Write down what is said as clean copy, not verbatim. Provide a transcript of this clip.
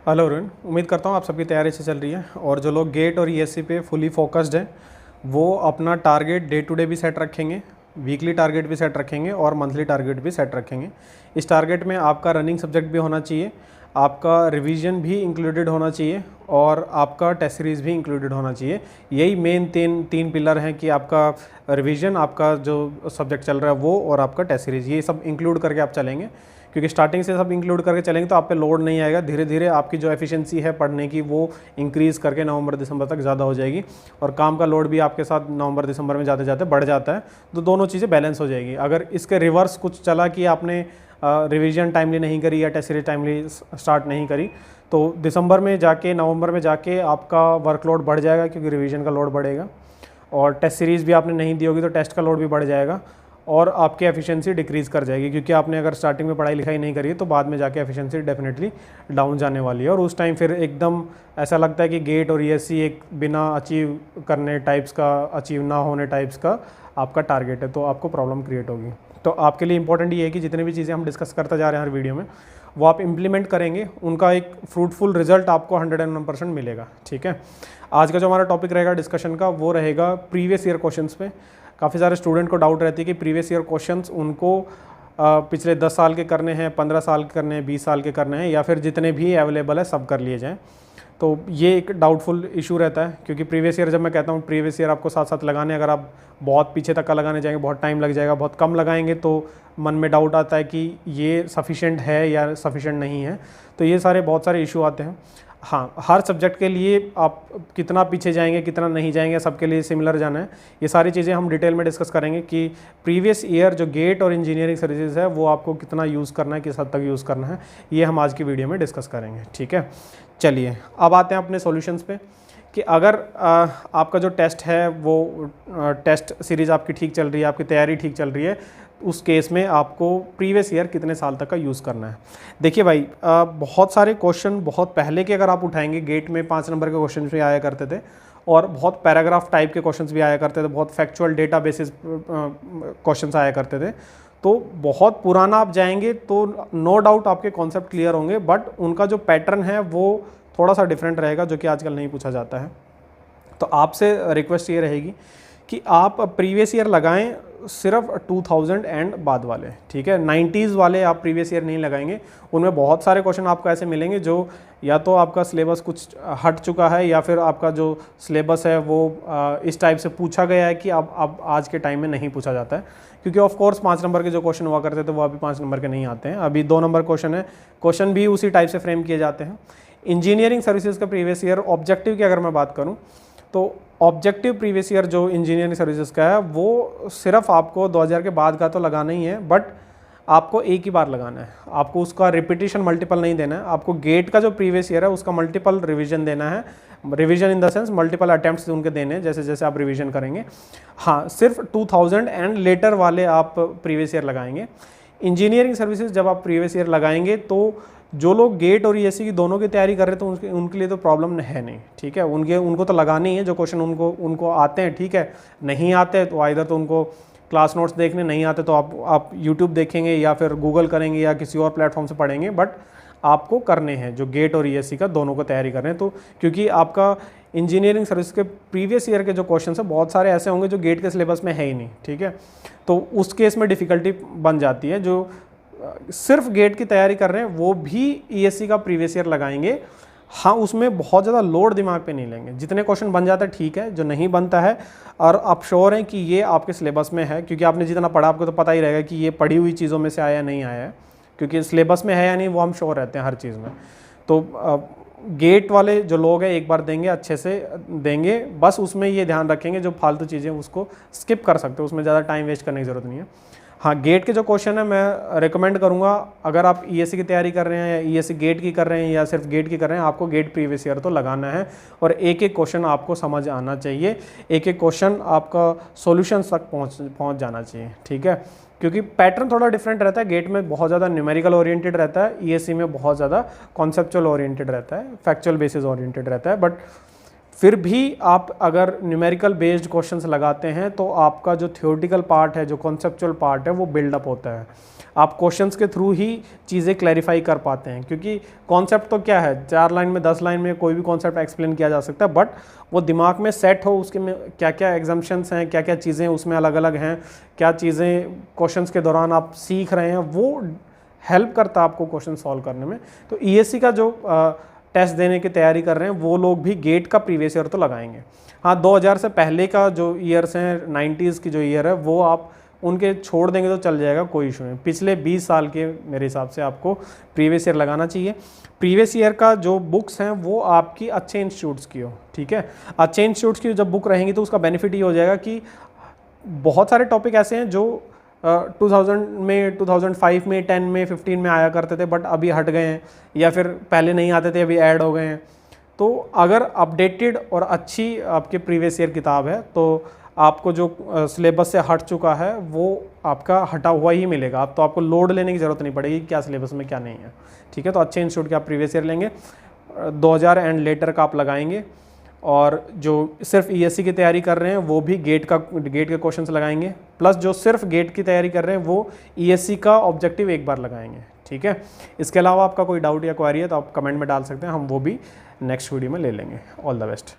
Hello Arun, उम्मीद करता हूँ आप सबकी तैयारी से चल रही है। और जो लोग गेट और ईएससी पे फुली फोकस्ड हैं वो अपना टारगेट डे टू डे भी सेट रखेंगे, वीकली टारगेट भी सेट रखेंगे और मंथली टारगेट भी सेट रखेंगे। इस टारगेट में आपका रनिंग सब्जेक्ट भी होना चाहिए, आपका रिवीजन भी इंक्लूडेड होना चाहिए और आपका टेस्ट सीरीज़ भी इंक्लूडेड होना चाहिए। यही मेन तीन पिलर हैं कि आपका रिवीजन, आपका जो सब्जेक्ट चल रहा है वो, और आपका टेस्ट सीरीज़, ये सब इंक्लूड करके आप चलेंगे। क्योंकि स्टार्टिंग से सब इंक्लूड करके चलेंगे तो आप पे लोड नहीं आएगा। धीरे धीरे आपकी जो एफिशिएंसी है पढ़ने की वो इंक्रीज़ करके नवंबर दिसंबर तक ज़्यादा हो जाएगी और काम का लोड भी आपके साथ नवंबर दिसंबर में जाते जाते बढ़ जाता है। तो दोनों चीज़ें बैलेंस हो जाएगी। अगर इसके रिवर्स कुछ चला कि आपने रिवीजन टाइमली नहीं करी या टेस्ट सीरीज टाइमली स्टार्ट नहीं करी तो दिसंबर में जाके नवंबर में जाके आपका वर्कलोड बढ़ जाएगा, क्योंकि रिवीजन का लोड बढ़ेगा। और टेस्ट सीरीज़ भी आपने नहीं दी होगी तो टेस्ट का लोड भी बढ़ जाएगा और आपकी एफिशिएंसी डिक्रीज़ कर जाएगी। क्योंकि आपने अगर स्टार्टिंग में पढ़ाई लिखाई नहीं करी है तो बाद में जाके एफिशिएंसी डेफिनेटली डाउन जाने वाली है। और उस टाइम फिर एकदम ऐसा लगता है कि गेट और ईएससी एक बिना अचीव करने टाइप्स का, अचीव ना होने टाइप्स का आपका टारगेट है, तो आपको प्रॉब्लम क्रिएट होगी। तो आपके लिए इंपॉर्टेंट ये है कि जितनी भी चीज़ें हम डिस्कस करते जा रहे हैं हर वीडियो में वो आप इम्प्लीमेंट करेंगे, उनका एक फ्रूटफुल रिजल्ट आपको 101% मिलेगा। ठीक है, आज का जो हमारा टॉपिक रहेगा डिस्कशन का वो रहेगा प्रीवियस ईयर क्वेश्चंस पे। काफ़ी सारे स्टूडेंट को डाउट रहती है कि प्रीवियस ईयर क्वेश्चंस उनको पिछले 10 साल के करने हैं, 15 साल के करने हैं, 20 साल के करने हैं, या फिर जितने भी अवेलेबल है सब कर लिए जाएँ। तो ये एक डाउटफुल इशू रहता है, क्योंकि प्रीवियस ईयर, जब मैं कहता हूँ प्रीवियस ईयर आपको साथ साथ लगाने, अगर आप बहुत पीछे तक का लगाने जाएंगे बहुत टाइम लग जाएगा, बहुत कम लगाएंगे तो मन में डाउट आता है कि ये सफिशेंट है या सफिशेंट नहीं है। तो ये सारे बहुत सारे इशू आते हैं। हाँ, हर सब्जेक्ट के लिए आप कितना पीछे जाएंगे कितना नहीं जाएंगे, सबके लिए सिमिलर जाना है। ये सारी चीज़ें हम डिटेल में डिस्कस करेंगे कि प्रीवियस ईयर जो गेट और इंजीनियरिंग सर्विसेज है वो आपको कितना यूज़ करना है, किस हद तक यूज़ करना है, ये हम आज की वीडियो में डिस्कस करेंगे। ठीक है, चलिए अब आते हैं अपने सॉल्यूशंस पे कि अगर आपका जो टेस्ट है वो टेस्ट सीरीज़ आपकी ठीक चल रही है, आपकी तैयारी ठीक चल रही है, उस केस में आपको प्रीवियस ईयर कितने साल तक का यूज़ करना है। देखिए भाई, बहुत सारे क्वेश्चन बहुत पहले के अगर आप उठाएंगे, गेट में 5 नंबर के क्वेश्चन भी आया करते थे और बहुत पैराग्राफ टाइप के क्वेश्चंस भी आया करते थे, बहुत फैक्चुअल डेटा बेसिस क्वेश्चंस आया करते थे। तो बहुत पुराना आप जाएंगे तो नो डाउट आपके कॉन्सेप्ट क्लियर होंगे, बट उनका जो पैटर्न है वो थोड़ा सा डिफरेंट रहेगा, जो कि आजकल नहीं पूछा जाता है। तो आपसे रिक्वेस्ट ये रहेगी कि आप प्रीवियस ईयर लगाएं सिर्फ 2000 एंड बाद वाले। ठीक है, 90s वाले आप प्रीवियस ईयर नहीं लगाएंगे। उनमें बहुत सारे क्वेश्चन आपको ऐसे मिलेंगे जो या तो आपका सिलेबस कुछ हट चुका है या फिर आपका जो सिलेबस है वो इस टाइप से पूछा गया है कि अब आज के टाइम में नहीं पूछा जाता है। क्योंकि ऑफ कोर्स 5 नंबर के जो क्वेश्चन हुआ करते थे वो अभी 5 नंबर के नहीं आते हैं, अभी 2 नंबर क्वेश्चन है, क्वेश्चन भी उसी टाइप से फ्रेम किए जाते हैं। इंजीनियरिंग सर्विसेज का प्रीवियस ईयर ऑब्जेक्टिव की अगर मैं बात करूँ तो ऑब्जेक्टिव प्रीवियस ईयर जो इंजीनियरिंग सर्विसेज का है वो सिर्फ आपको 2000 के बाद का तो लगाना ही है, बट आपको एक ही बार लगाना है, आपको उसका रिपीटिशन मल्टीपल नहीं देना है। आपको गेट का जो प्रीवियस ईयर है उसका मल्टीपल रिवीजन देना है, revision in the sense multiple attempts उनके देने हैं जैसे जैसे आप रिवीजन करेंगे। हाँ, सिर्फ 2000 एंड लेटर वाले आप प्रीवियस ईयर लगाएंगे। इंजीनियरिंग सर्विसेज जब आप प्रीवियस ईयर लगाएंगे तो जो लोग गेट और ईएससी की दोनों की तैयारी कर रहे हैं तो उनके लिए तो प्रॉब्लम है नहीं। ठीक है, उनको तो लगानी ही है जो क्वेश्चन उनको आते हैं। ठीक है, नहीं आते तो आइदर तो उनको क्लास नोट्स देखने, नहीं आते तो आप यूट्यूब देखेंगे या फिर गूगल करेंगे या किसी और प्लेटफॉर्म से पढ़ेंगे, बट आपको करने हैं जो गेट और ईएससी का दोनों को तैयारी कर रहे हैं। तो क्योंकि आपका इंजीनियरिंग सर्विस के प्रीवियस ईयर के जो क्वेश्चन है बहुत सारे ऐसे होंगे जो गेट के सिलेबस में है ही नहीं। ठीक है, तो उस केस में डिफ़िकल्टी बन जाती है। जो सिर्फ गेट की तैयारी कर रहे हैं वो भी ईएससी का प्रीवियस ईयर लगाएंगे। हाँ, उसमें बहुत ज़्यादा लोड दिमाग पे नहीं लेंगे, जितने क्वेश्चन बन जाता है ठीक है, जो नहीं बनता है और आप श्योर हैं कि ये आपके सिलेबस में है, क्योंकि आपने जितना पढ़ा आपको तो पता ही रहेगा कि ये पढ़ी हुई चीज़ों में से आया नहीं आया है, क्योंकि सिलेबस में है या नहीं वो हम श्योर रहते हैं हर चीज़ में। तो गेट वाले जो लोग हैं एक बार देंगे, अच्छे से देंगे, बस उसमें ये ध्यान रखेंगे जो फालतू चीज़ें उसको स्किप कर सकते हो, उसमें ज़्यादा टाइम वेस्ट करने की ज़रूरत नहीं है। हाँ, गेट के जो क्वेश्चन है मैं रिकमेंड करूँगा, अगर आप ईएससी की तैयारी कर रहे हैं या ईएससी गेट की कर रहे हैं या सिर्फ गेट की कर रहे हैं, आपको गेट प्रीवियस ईयर तो लगाना है और एक एक क्वेश्चन आपको समझ आना चाहिए, एक एक क्वेश्चन आपका सॉल्यूशन तक पहुँच जाना चाहिए। ठीक है, क्योंकि पैटर्न थोड़ा डिफरेंट रहता है। गेट में बहुत ज़्यादा न्यूमेरिकल ओरिएंटेड रहता है, ईएससी में बहुत ज़्यादा कॉन्सेप्चुअल ओरिएंटेड रहता है, फैक्चुअल बेसिस ओरिएंटेड रहता है। बट फिर भी आप अगर न्यूमेरिकल बेस्ड क्वेश्चंस लगाते हैं तो आपका जो थ्योरेटिकल पार्ट है, जो कॉन्सेप्चुअल पार्ट है वो बिल्डअप होता है। आप क्वेश्चंस के थ्रू ही चीज़ें क्लैरिफाई कर पाते हैं, क्योंकि कॉन्सेप्ट तो क्या है, 4 लाइन में 10 लाइन में कोई भी कॉन्सेप्ट एक्सप्लेन किया जा सकता है, बट वो दिमाग में सेट हो, उसके में क्या क्या एग्जाम्पशंस हैं, क्या क्या चीज़ें उसमें अलग अलग हैं, क्या चीज़ें क्वेश्चंस के दौरान आप सीख रहे हैं, वो हेल्प करता है आपको क्वेश्चन सॉल्व करने में। तो ईएससी का जो टेस्ट देने की तैयारी कर रहे हैं वो लोग भी गेट का प्रीवियस ईयर तो लगाएंगे। हाँ, 2000 से पहले का जो ईयर्स हैं, 90s की जो ईयर है, वो आप उनके छोड़ देंगे तो चल जाएगा, कोई इशू नहीं। पिछले 20 साल के मेरे हिसाब से आपको प्रीवियस ईयर लगाना चाहिए। प्रीवियस ईयर का जो बुक्स हैं वो आपकी अच्छे इंस्टीट्यूट्स की हो, ठीक है। अच्छे इंस्टीट्यूट्स की जब बुक रहेंगी तो उसका बेनिफिट ये हो जाएगा कि बहुत सारे टॉपिक ऐसे हैं जो 2000 में, 2005 में, 10 में, 15 में आया करते थे, बट अभी हट गए हैं, या फिर पहले नहीं आते थे अभी ऐड हो गए हैं। तो अगर अपडेटेड और अच्छी आपके प्रीवियस ईयर किताब है तो आपको जो सिलेबस से हट चुका है वो आपका हटा हुआ ही मिलेगा। अब तो आपको लोड लेने की ज़रूरत नहीं पड़ेगी क्या सिलेबस में क्या नहीं है, ठीक है। तो अच्छे इंस्टीट्यूट के आप प्रीवियस ईयर लेंगे, 2000 एंड लेटर का आप लगाएंगे, और जो सिर्फ ईएससी की तैयारी कर रहे हैं वो भी गेट के क्वेश्चंस लगाएंगे, प्लस जो सिर्फ गेट की तैयारी कर रहे हैं वो ईएससी का ऑब्जेक्टिव एक बार लगाएंगे, ठीक है। इसके अलावा आपका कोई डाउट या क्वेरी है तो आप कमेंट में डाल सकते हैं, हम वो भी नेक्स्ट वीडियो में ले लेंगे। All the best.